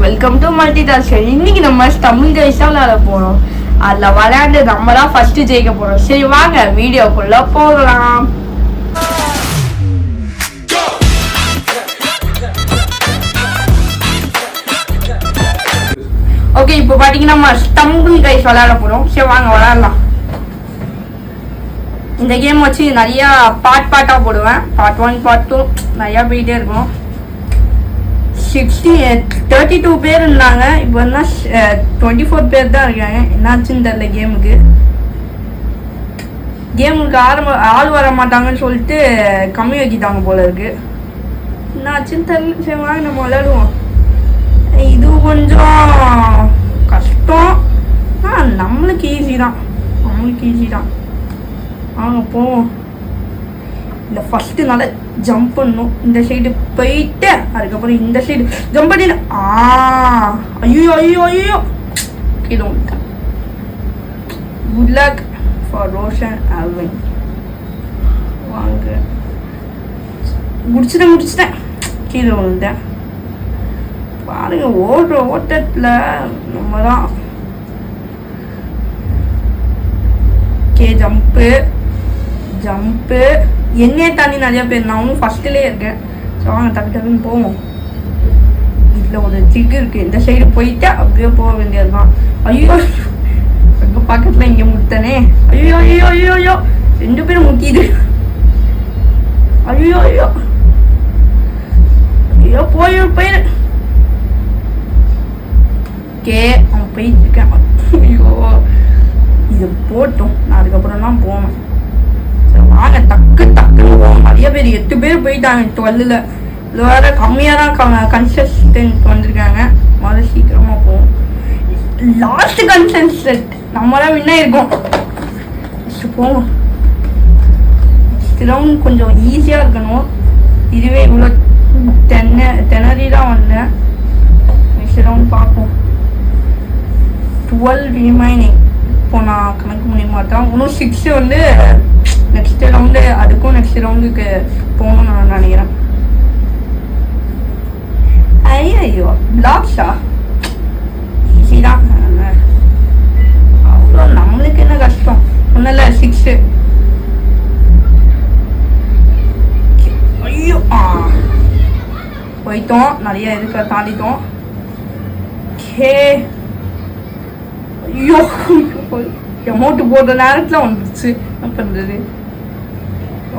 Welcome to multi tasker. இன்னைக்கு நம்ம தமிழ் கைஸா விளையாட போறோம். அதுல விளையாண்டு நம்ம தான் ஃபர்ஸ்ட் ஜெயிக்க போறோம். சரி வாங்க வீடியோக்குள்ள போகலாம். ஓகே, இப்போ பாத்தீங்கன்னா நம்ம தமிழ் கைஸ் விளையாட போறோம். சரி வாங்க விளையாடலாம். இந்த கேம் வச்சு நிறைய பார்ட்டா போடுவேன். பார்ட் 1 பார்ட் 2 நிறைய போயிட்டே இருக்கும். 32 பேர் இருந்தாங்க, இப்போ என்ன 24 பேர் தான் இருக்காங்க. என்னாச்சுன்னு தெரியல. கேமுக்கு ஆள் வர மாட்டாங்கன்னு சொல்லிட்டு கம்மி வைக்கிட்டாங்க போல இருக்கு. என்னாச்சுன்னு தெரியல. சரி வாங்க நம்ம விளையாடுவோம். இது கொஞ்சம் கஷ்டம், நம்மளுக்கு ஈஸி தான். வாங்க போவோம். இந்த ஃபர்ஸ்ட் நல்லா ஜம்ப் பண்ணணும். இந்த சைடு போயிட்டு அதுக்கப்புறம் இந்த சைடு ஜம்ப் பண்ணி ஐயோ ஐயோ ஐயோ கீழே வந்துட்டேன். Good luck for Roshan Alvin. வாங்க முடிச்சிட்டேன். கீழே வந்துட்டேன். பாருங்க, ஓடுற ஓட்டத்தில் நம்ம தான். ஓகே, ஜம்ப்பு என்னையே தாண்டி நிறைய பேர். நான் ஒன்றும் ஃபர்ஸ்ட்லேயே இருக்கேன். ஸோ வாங்க டக்குன்னு போவோம். இதில் ஒரு திக்கு இருக்குது. இந்த சைடு போயிட்டு அப்படியே போக வேண்டியது தான். ஐயோ, எங்கள் பக்கத்தில் இங்கே முட்டனே. ஐயோ ஐயோ ஐயோ ஐயோ, 2 பேரும் முட்டிது. ஐயோ ஐயோ ஐயோ, போயிரு. ஓகே, அவன் போயிட்டு இருக்கான். ஐயோ, இது போட்டோம். நான் அதுக்கப்புறம் தான் போவேன். வாங்க டக்குன்னு போவோம். நிறைய பேர் 8 பேர் போயிட்டாங்க 12ல். இது வேற கம்மியாக தான் கன்சிஸ்டன்ட் வந்திருக்காங்க. முதல்ல சீக்கிரமாக போவோம். லாஸ்ட் கன்சிஸ்டன்ட் நம்ம தான் வின்னா இருக்கோம். போவோம். ரவுண்ட் கொஞ்சம் ஈஸியாக இருக்கணும். இதுவே இவ்வளோ திணறி தான் வந்தேன். நெக்ஸ்ட் ரவுண்ட் பார்ப்போம். 12 ரிமைனிங். இப்போ நான் கணக்கு பண்ணி மாட்டேன். இன்னும் 6 வந்து நெக்ஸ்ட் ரவுண்டு. அதுக்கும் நெக்ஸ்ட் ரவுண்டுக்கு போகணும்னு நான் நினைக்கிறேன். ஐயோ, பிளாக்ஸா ஈஸி தான். அவ்வளோ நம்மளுக்கு என்ன கஷ்டம் ஒன்றும் இல்லை. 6. ஐயோ, போயிட்டோம். நிறைய இருக்க தாண்டிட்டோம். கே ஐயோ, அமௌண்ட் போடுற நேரத்தில் வந்துடுச்சு. என்ன பண்ணுறது?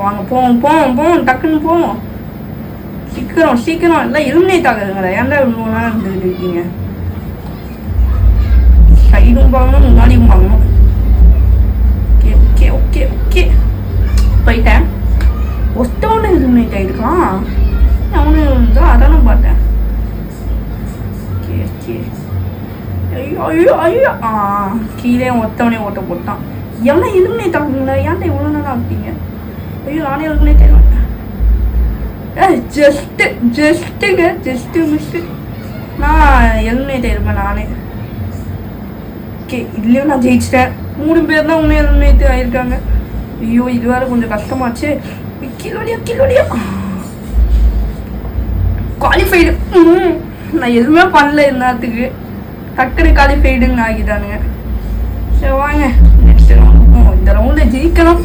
வாங்க போவோம். டக்குன்னு போவோம். சீக்கிரம் எல்லாம் எலிமினேட் ஆகுதுங்களா? ஏன்டா இவ்வளோ நேரம் இருந்துகிட்டு இருக்கீங்க? சைடும் பார்க்கணும், முன்னாடியும் பார்க்கணும். ஓகே போயிட்டேன். ஒருத்தவனு எலிமினேட் ஆகிருக்கான். அவனு தான் அதானே பார்த்தேன். ஓகே ஐயோ கீழே ஒருத்தவனே ஓட்ட போட்டான். எல்லாம் எலிமினேட் ஆகுங்களா? ஏன்டா இவ்வளோ நேரம் ஆகுறீங்க? ஐயோ, நானே எலிமினேட் ஆகிடுவேன். Just miss. நான் எலிமினேட் ஆகிருப்பேன் நானே. ஓகே, இதுலேயும் நான் ஜெயிச்சிட்டேன். 3 பேர் தான் இன்னும் எலிமினேட் ஆகிருக்காங்க. ஐயோ, இது வேறு கொஞ்சம் கஷ்டமாச்சு. கிலோடியா குவாலிஃபைடு. நான் எதுவுமே பண்ணல என்னத்துக்கு. டக்குனு குவாலிஃபைடுன்னு ஆகிட்டானுங்க. சரி வாங்க நெக்ஸ்ட் ரவுண்ட். இந்த ரவுண்டை ஜெயிக்கணும்.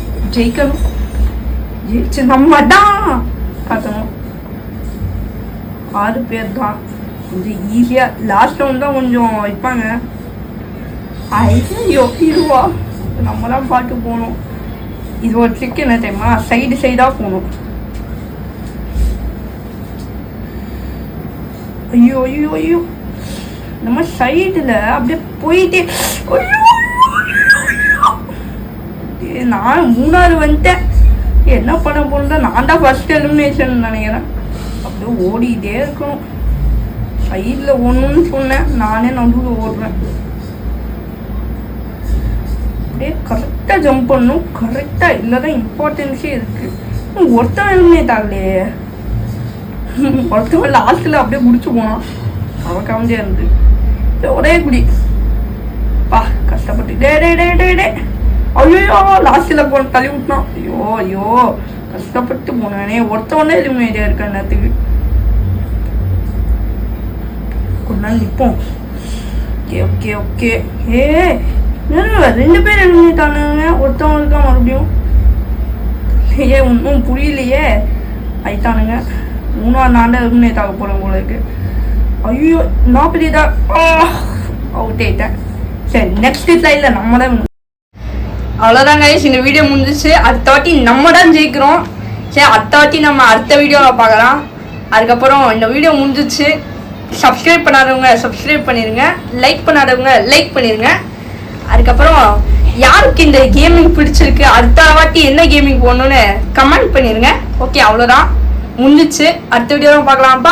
ஜெயிச்சு நம்ம தான் பார்க்கணும். 6 பேர் தான். கொஞ்சம் ஈஸியாக. லாஸ்ட் ரவுண்ட் தான் கொஞ்சம் வைப்பாங்க. ஐயோ, இதுவா நம்ம தான் பார்த்து போகணும். இது ஒரு ட்ரிக் என்ன தெரியுமா? சைடாக போகணும். ஐயோ நம்ம சைடில் அப்படியே போயிட்டே. நான் 3வது வந்துட்டேன். என்ன பண்ண போனா? நான் தான் ஃபர்ஸ்ட் எலிமினேஷன் நினைக்கிறேன். அப்படியே ஓடிக்கிட்டே இருக்கணும். சைடில் ஒன்றுன்னு சொன்னேன், நானே நடுவில் ஓடுறேன். அப்படியே கரெக்டாக ஜம்ப் பண்ணணும். கரெக்டாக இல்லை தான் இம்பார்ட்டன்ஸே இருக்குது. ஒருத்தன் எலிமினேட் ஆகலையே. ஒருத்தவன் லாஸ்ட்டில் அப்படியே முடிச்சு போனான். அவன் கவனிச்சே இருந்து ஒரே குடி பா கஷ்டப்பட்டு. டே ஐயோ, லாஸ்ட்டில் போன தள்ளி விட்டான். ஐயோ கஷ்டப்பட்டு போனேனே. ஒருத்தவனே எலிமினேட் இருக்கேன் நேரத்துக்கு. முன்னாடி நிற்போம். Okay okay okay. ரெண்டு பேர் எழுதிட்டானுங்க, ஒருத்தவங்க இருக்கா மறுபடியும். ஒன்றும் புரியலையே. ஆயிட்டானுங்க. 3ஆம் நாள் எலிமினேட் ஆக போகிறேன் போல இருக்கு. ஐயோ நான் பெரியதா அவுட் ஆயிட்டேன். சரி நெக்ஸ்ட் ஸ்லைடில் நம்ம தான். அவ்வளோதாங்க இந்த வீடியோ முடிஞ்சிச்சு. அடுத்த வாட்டி நம்ம தான் ஜெயிக்கிறோம். சரி அடுத்த வாட்டி நம்ம அடுத்த வீடியோவில் பார்க்கலாம். அதுக்கப்புறம் இந்த வீடியோ முடிஞ்சிச்சு. சப்ஸ்கிரைப் பண்ணாதவங்க சப்ஸ்கிரைப் பண்ணிடுங்க, லைக் பண்ணாதவங்க லைக் பண்ணிடுங்க. அதுக்கப்புறம் யாருக்கு இந்த கேமிங் பிடிச்சிருக்கு, அடுத்த வாட்டி என்ன கேமிங் போடணும்னு கமெண்ட் பண்ணிடுங்க. ஓகே அவ்வளோதான் முடிஞ்சிச்சு. அடுத்த வீடியோவில் பார்க்கலாம்.